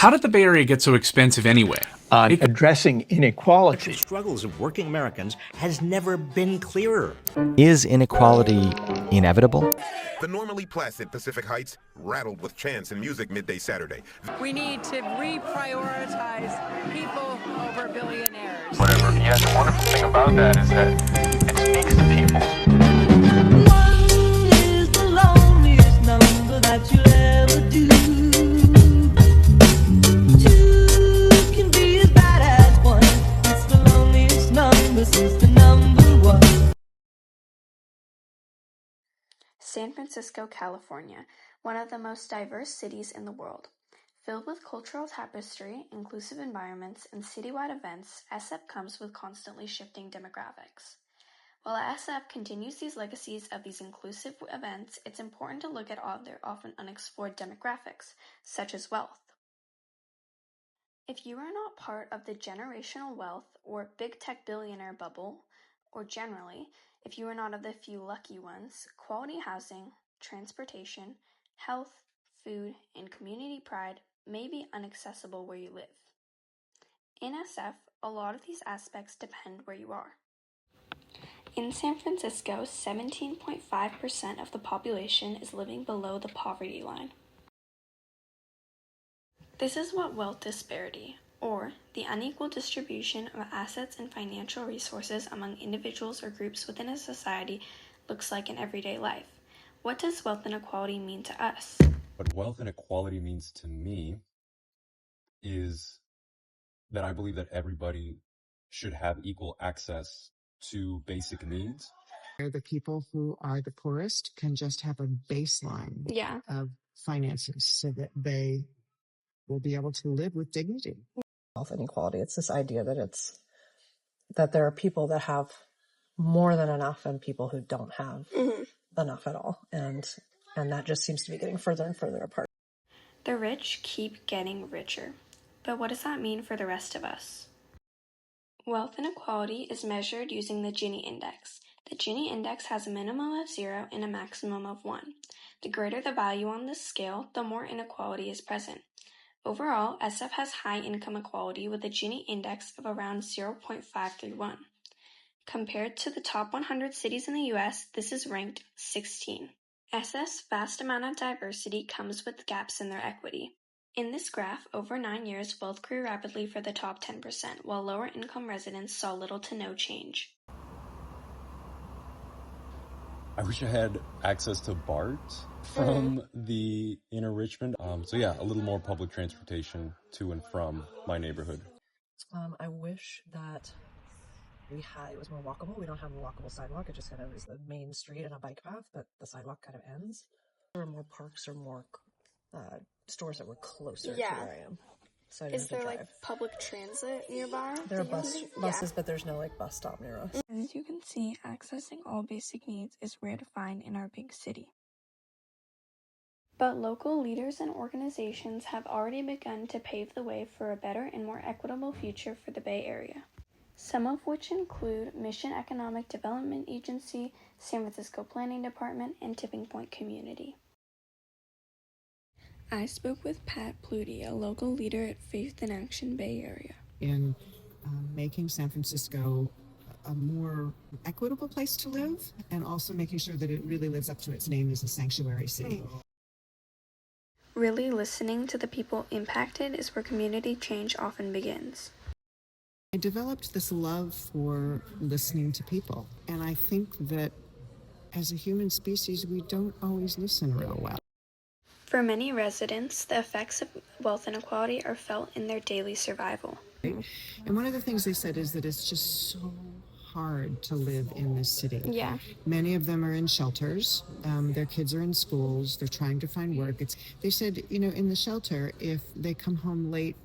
How did the Bay Area get so expensive anyway? On addressing inequality. The struggles of working Americans has never been clearer. Is inequality inevitable? The normally placid Pacific Heights rattled with chants and music midday Saturday. We need to reprioritize people over billionaires. Whatever. Yes, the wonderful thing about that is that it speaks to people. One is the loneliest number that you'll ever do. Two can be as bad as one. It's the loneliest number since the number one. San Francisco, California, one of the most diverse cities in the world. Filled with cultural tapestry, inclusive environments, and citywide events, SF comes with constantly shifting demographics. While SF continues these legacies of these inclusive events, it's important to look at other often unexplored demographics, such as wealth. If you are not part of the generational wealth or big tech billionaire bubble, or generally, if you are not of the few lucky ones, quality housing, transportation, health, food, and community pride may be inaccessible where you live. In SF, a lot of these aspects depend where you are. In San Francisco, 17.5% of the population is living below the poverty line. This is what wealth disparity, or the unequal distribution of assets and financial resources among individuals or groups within a society, looks like in everyday life. What does wealth inequality mean to us? What wealth inequality means to me is that I believe that everybody should have equal access to basic needs. The people who are the poorest can just have a baseline of finances so that they will be able to live with dignity. Wealth inequality, it's this idea that there are people that have more than enough and people who don't have enough at all. And that just seems to be getting further and further apart. The rich keep getting richer. But what does that mean for the rest of us? Wealth inequality is measured using the Gini index. The Gini index has a minimum of 0 and a maximum of 1. The greater the value on this scale, the more inequality is present. Overall, SF has high income equality with a Gini index of around 0.531. Compared to the top 100 cities in the US, this is ranked 16. SF's vast amount of diversity comes with gaps in their equity. In this graph, over 9 years, wealth grew rapidly for the top 10%, while lower income residents saw little to no change. I wish I had access to BART from the inner Richmond. So yeah, a little more public transportation to and from my neighborhood. I wish that it was more walkable. We don't have a walkable sidewalk. It just kind of is the main street and a bike path, but the sidewalk kind of ends. There are more parks or more stores that were closer to where I am. So Is there like public transit nearby? There are buses, but there's no bus stop near us. As you can see, accessing all basic needs is rare to find in our big city. But local leaders and organizations have already begun to pave the way for a better and more equitable future for the Bay Area. Some of which include Mission Economic Development Agency, San Francisco Planning Department, and Tipping Point Community. I spoke with Pat Pluty, a local leader at Faith in Action Bay Area. In making San Francisco a more equitable place to live, and also making sure that it really lives up to its name as a sanctuary city. Really listening to the people impacted is where community change often begins. I developed this love for listening to people, and I think that as a human species, we don't always listen real well. For many residents, the effects of wealth inequality are felt in their daily survival. And one of the things they said is that it's just so hard to live in this city. Yeah. Many of them are in shelters. Their kids are in schools. They're trying to find work. They said, in the shelter, if they come home late,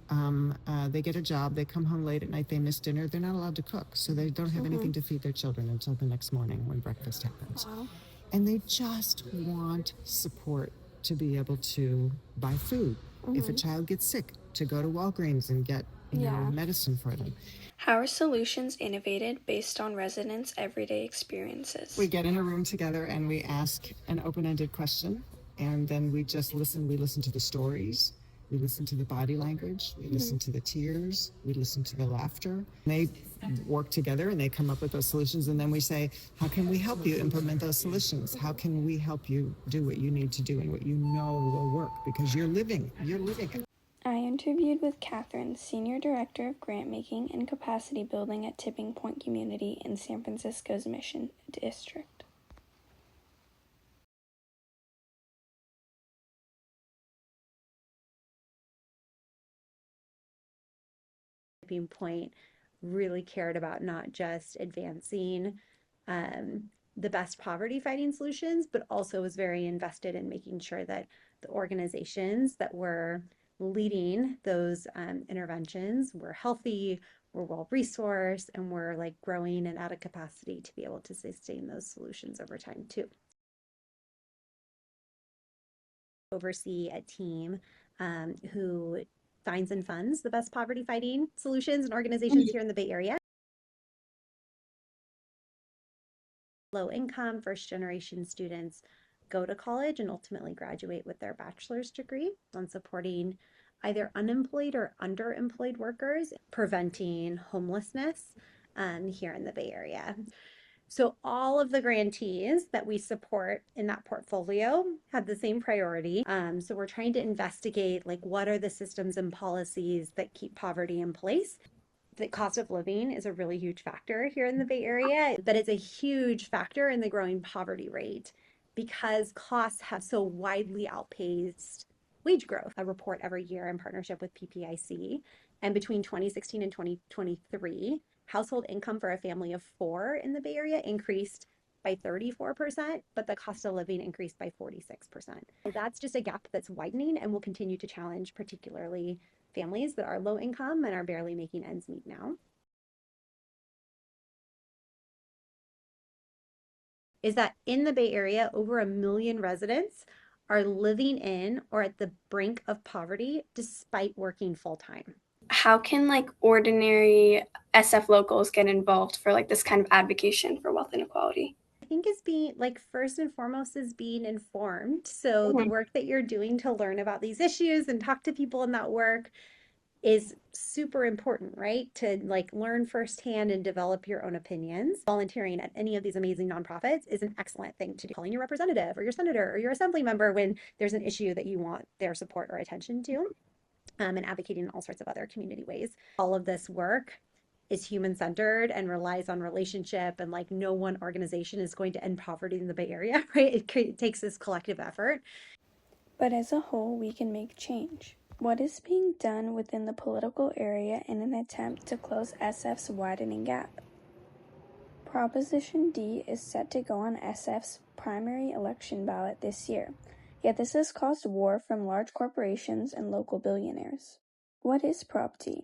they get a job, they come home late at night, they miss dinner, they're not allowed to cook. So they don't have anything to feed their children until the next morning when breakfast happens. Wow. And they just want support to be able to buy food. If a child gets sick, to go to Walgreens and get medicine for them. How are solutions innovated based on residents' everyday experiences? We get in a room together and we ask an open-ended question, and then we just listen. We listen to the stories, We listen to the body language, we listen to the tears, we listen to the laughter. They work together and they come up with those solutions, and then we say, how can we help you implement those solutions? How can we help you do what you need to do and what you know will work? Because you're living it. I interviewed with Catherine, Senior Director of Grant Making and Capacity Building at Tipping Point Community in San Francisco's Mission District. Tipping Point really cared about not just advancing the best poverty fighting solutions, but also was very invested in making sure that the organizations that were leading those interventions were healthy, were well resourced, and were like growing and out of capacity to be able to sustain those solutions over time too. Oversee a team who finds and funds the best poverty fighting solutions and organizations here in the Bay Area. Low income, first generation students go to college and ultimately graduate with their bachelor's degree on supporting either unemployed or underemployed workers, preventing homelessness here in the Bay Area. So all of the grantees that we support in that portfolio have the same priority. So we're trying to investigate like what are the systems and policies that keep poverty in place. The cost of living is a really huge factor here in the Bay Area, but it's a huge factor in the growing poverty rate because costs have so widely outpaced wage growth. A report every year in partnership with PPIC, and between 2016 and 2023, household income for a family of 4 in the Bay Area increased by 34%, but the cost of living increased by 46%. So that's just a gap that's widening and will continue to challenge particularly families that are low income and are barely making ends meet now. Is that in the Bay Area, over 1 million residents are living in or at the brink of poverty despite working full-time. How can like ordinary SF locals get involved for like this kind of advocacy for wealth inequality? I think is being like first and foremost is being informed. So the work that you're doing to learn about these issues and talk to people in that work is super important, right? To like learn firsthand and develop your own opinions. Volunteering at any of these amazing nonprofits is an excellent thing to do. Calling your representative or your senator or your assembly member when there's an issue that you want their support or attention to, and advocating in all sorts of other community ways. All of this work is human-centered and relies on relationship, and like no one organization is going to end poverty in the Bay Area, right? It takes this collective effort. But as a whole, we can make change. What is being done within the political area in an attempt to close SF's widening gap? Proposition D is set to go on SF's primary election ballot this year, yet this has caused war from large corporations and local billionaires. What is Prop D?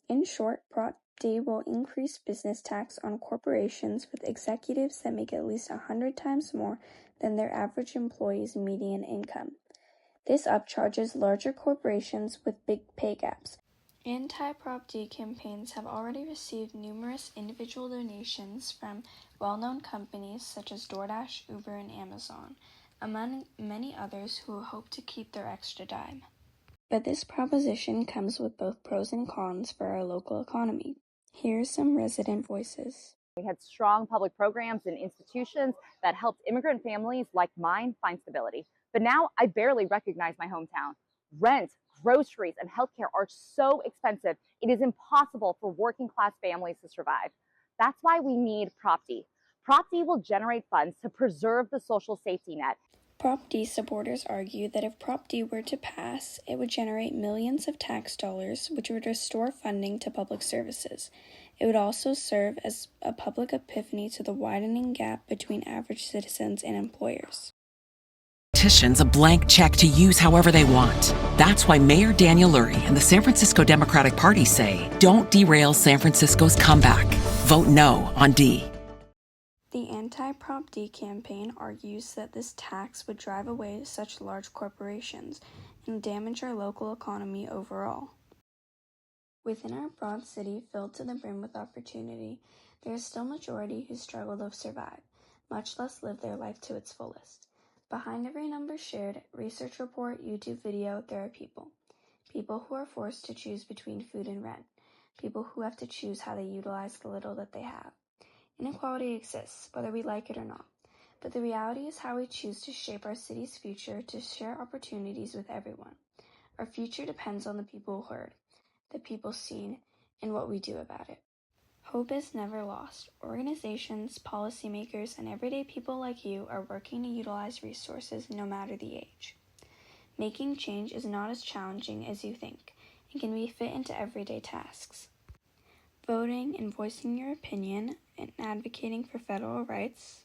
In short, Prop D will increase business tax on corporations with executives that make at least 100 times more than their average employee's median income. This upcharges larger corporations with big pay gaps. Anti-Prop D campaigns have already received numerous individual donations from well-known companies such as DoorDash, Uber, and Amazon, among many others who hope to keep their extra dime. But this proposition comes with both pros and cons for our local economy. Here are some resident voices. We had strong public programs and institutions that helped immigrant families like mine find stability. But now I barely recognize my hometown. Rent, groceries, and healthcare are so expensive, it is impossible for working class families to survive. That's why we need Prop D. Prop D will generate funds to preserve the social safety net. Prop D supporters argue that if Prop D were to pass, it would generate millions of tax dollars, which would restore funding to public services. It would also serve as a public epiphany to the widening gap between average citizens and employers. Politicians a blank check to use however they want. That's why Mayor Daniel Lurie and the San Francisco Democratic Party say, don't derail San Francisco's comeback. Vote no on D. The anti-Prop D campaign argues that this tax would drive away such large corporations and damage our local economy overall. Within our broad city filled to the brim with opportunity, there is still a majority who struggle to survive, much less live their life to its fullest. Behind every number shared, research report, YouTube video, there are people. people who are forced to choose between food and rent, people who have to choose how they utilize the little that they have. Inequality exists, whether we like it or not, but the reality is how we choose to shape our city's future to share opportunities with everyone. Our future depends on the people heard, the people seen, and what we do about it. Hope is never lost. Organizations, policymakers, and everyday people like you are working to utilize resources no matter the age. Making change is not as challenging as you think and can be fit into everyday tasks. Voting and voicing your opinion and advocating for federal rights,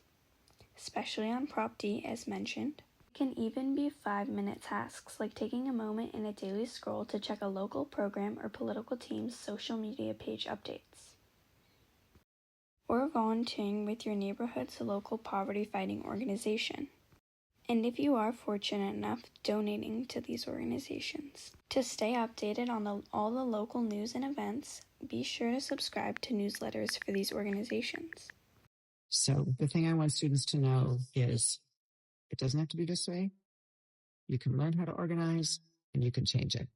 especially on Prop D as mentioned, can even be 5-minute tasks like taking a moment in a daily scroll to check a local program or political team's social media page updates, or volunteering with your neighborhood's local poverty-fighting organization. And if you are fortunate enough, donating to these organizations. To stay updated on all the local news and events, be sure to subscribe to newsletters for these organizations. So the thing I want students to know is it doesn't have to be this way. You can learn how to organize and you can change it.